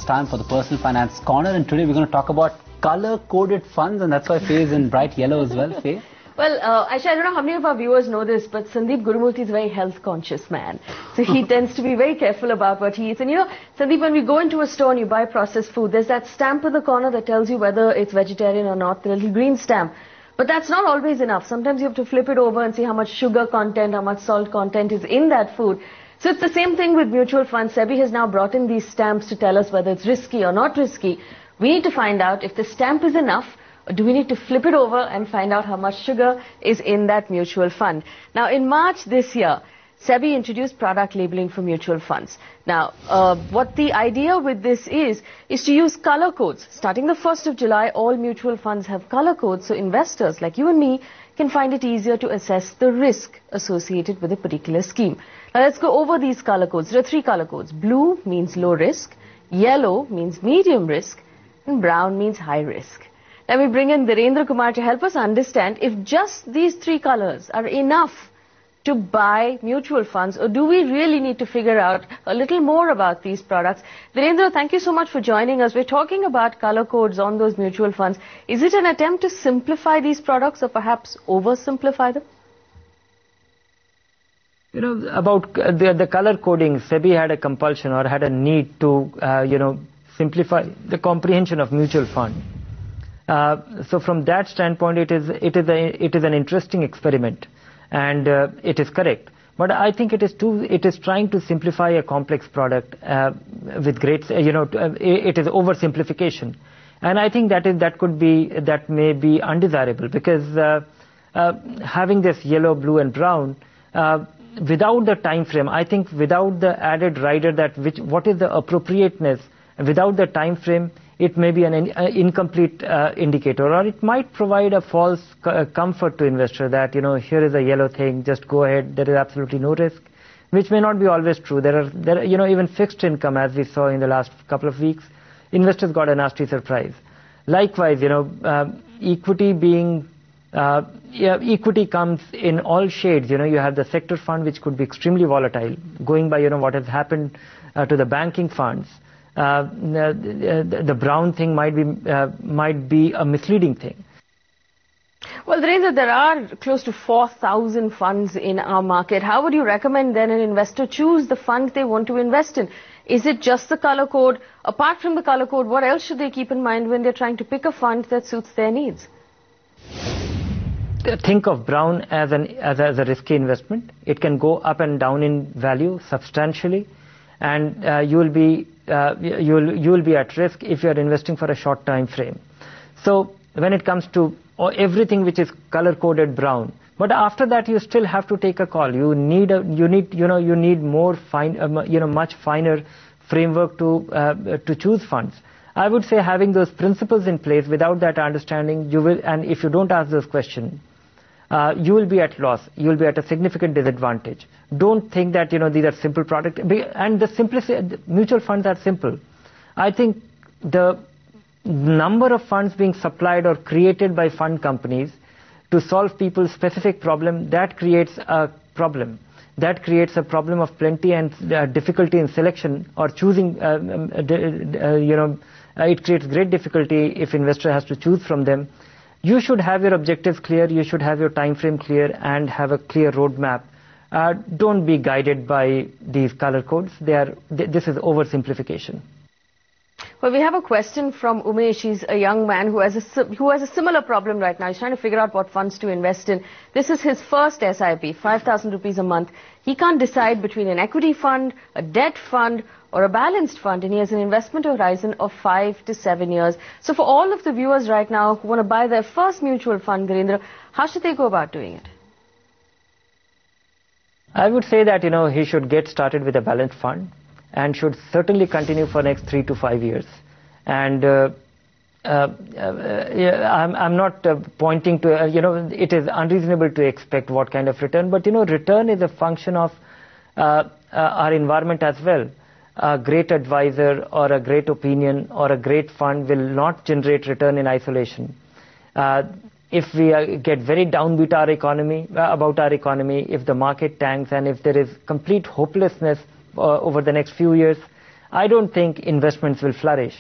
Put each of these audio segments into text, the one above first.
time for the Personal Finance Corner, and today we're going to talk about color-coded funds, and that's why Faye is in bright yellow as well. Faye? Well, actually, I don't know how many of our viewers know this, but Sandeep Gurumurthy is a very health-conscious man. So he tends to be very careful about what he eats. And you know, Sandeep, when we go into a store and you buy processed food, there's that stamp in the corner that tells you whether it's vegetarian or not, the little green stamp. But that's not always enough. Sometimes you have to flip it over and see how much sugar content, how much salt content is in that food. So it's the same thing with mutual funds. SEBI has now brought in these stamps to tell us whether it's risky or not risky. We need to find out if the stamp is enough, or do we need to flip it over and find out how much sugar is in that mutual fund. Now, in March this year, SEBI introduced product labeling for mutual funds. Now, what the idea with this is to use color codes. Starting the 1st of July, all mutual funds have color codes, so investors like you and me can find it easier to assess the risk associated with a particular scheme. Now, let's go over these color codes. There are 3 color codes. Blue means low risk, yellow means medium risk, and brown means high risk. Let me bring in Dhirendra Kumar to help us understand if just these 3 colors are enough to buy mutual funds, or do we really need to figure out a little more about these products? Dhirendra, thank you so much for joining us. We're talking about color codes on those mutual funds. Is it an attempt to simplify these products or perhaps oversimplify them? You know, about the color coding, SEBI had a compulsion or had a need to, simplify the comprehension of mutual fund. So from that standpoint, it is an interesting experiment. And it is correct, but I think it is trying to simplify a complex product with great, it is oversimplification, and I think that may be undesirable, because having this yellow, blue, and brown without the time frame, I think without the added rider what is the appropriateness, without the time frame, it may be an incomplete indicator, or it might provide a false comfort to investor that, here is a yellow thing, just go ahead, there is absolutely no risk, which may not be always true. There are even fixed income, as we saw in the last couple of weeks, investors got a nasty surprise. Likewise, equity comes in all shades. You have the sector fund, which could be extremely volatile, going by, what has happened to the banking funds. The brown thing might be a misleading thing. Well, Dhirendra, there are close to 4,000 funds in our market. How would you recommend then an investor choose the fund they want to invest in? Is it just the color code? Apart from the color code, what else should they keep in mind when they're trying to pick a fund that suits their needs? Think of brown as a risky investment. It can go up and down in value substantially, and you will be at risk if you are investing for a short time frame. So when it comes to everything which is color coded brown, but after that you still have to take a call. You need more much finer framework to choose funds. I would say having those principles in place, without that understanding, and if you don't ask those questions, you will be at loss. You will be at a significant disadvantage. Don't think that these are simple products. And the mutual funds are simple. I think the number of funds being supplied or created by fund companies to solve people's specific problem, that creates a problem. That creates a problem of plenty and difficulty in selection or choosing. It creates great difficulty if investor has to choose from them. You should have your objectives clear, you should have your time frame clear, and have a clear roadmap. Don't be guided by these color codes. This is oversimplification. Well, we have a question from Umesh. He's a young man who has a similar problem right now. He's trying to figure out what funds to invest in. This is his first SIP, 5,000 rupees a month. He can't decide between an equity fund, a debt fund, or a balanced fund, and he has an investment horizon of 5 to 7 years. So for all of the viewers right now who want to buy their first mutual fund, Dhirendra, how should they go about doing it? I would say that, he should get started with a balanced fund and should certainly continue for next 3 to 5 years. And I'm not pointing to, it is unreasonable to expect what kind of return, but, return is a function of our environment as well. A great advisor or a great opinion or a great fund will not generate return in isolation. If we get very downbeat about our economy, if the market tanks, and if there is complete hopelessness over the next few years, I don't think investments will flourish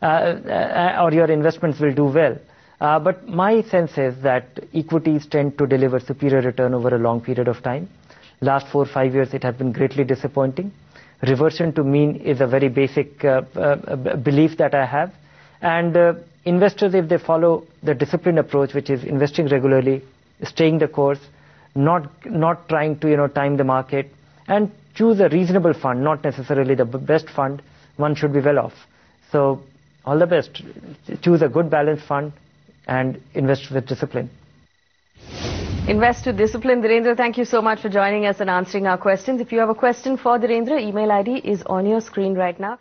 or your investments will do well. But my sense is that equities tend to deliver superior return over a long period of time. Last 4 or 5 years, it has been greatly disappointing. Reversion to mean is a very basic belief that I have. And investors, if they follow the disciplined approach, which is investing regularly, staying the course, not trying to time the market, and choose a reasonable fund, not necessarily the best fund, one should be well off. So all the best. Choose a good balanced fund and invest with discipline. Invest with discipline. Dhirendra, thank you so much for joining us and answering our questions. If you have a question for Dhirendra, email ID is on your screen right now.